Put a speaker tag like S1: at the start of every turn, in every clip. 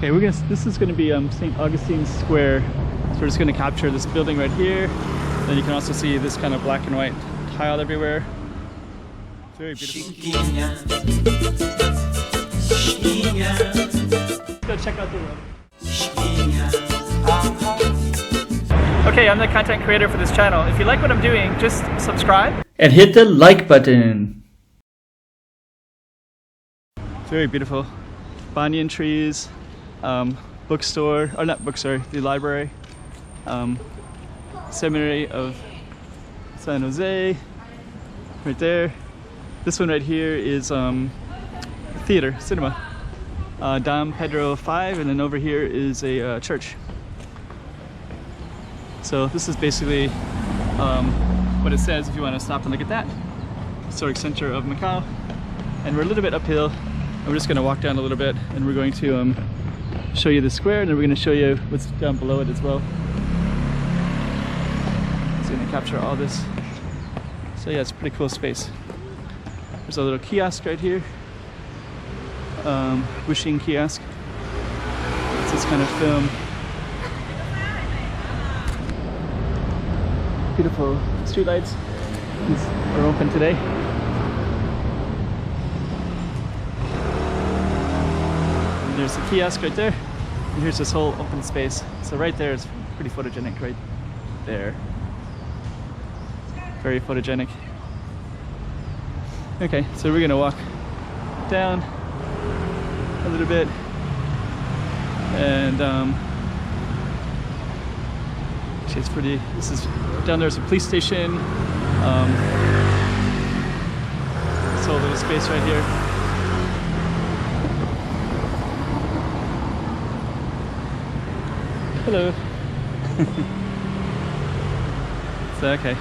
S1: Okay, this is gonna be St. Augustine Square. So we're just gonna capture this building right here. Then you can also see this kind of black and white tile everywhere. It's very beautiful. Let's go check out the room. Okay, I'm the content creator for this channel. If you like what I'm doing, just subscribe and hit the like button. It's very beautiful. Banyan trees, bookstore, or not bookstore, the library, Seminary of San Jose, right there. This one right here is theater, cinema. Dom Pedro 5, and then over here is a church. So this is basically what it says if you want to stop and look at that. Historic center of Macau. And we're a little bit uphill, and we're just going to walk down a little bit, and we're going to show you the square, and then we're going to show you what's down below it as well. It's going to capture all this. So yeah, it's a pretty cool space. There's a little kiosk right here. Wishing kiosk. It's this kind of film. Beautiful streetlights are open today. And there's a kiosk right there. And here's this whole open space. So right there is pretty photogenic right there. Very photogenic. Okay, so we're gonna walk down a little bit, and actually it's pretty. This is down there's a police station. This whole little space right here. Hello. So okay,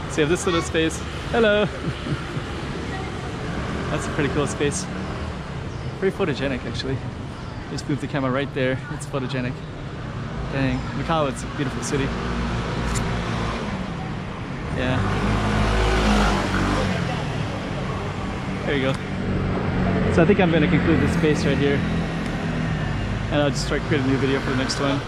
S1: so you have this little space. Hello. That's a pretty cool space. Very photogenic, actually. Just move the camera right there. It's photogenic. Dang, Macau, it's a beautiful city. Yeah. There you go. So I think I'm going to conclude this space right here, and I'll just start creating a new video for the next one.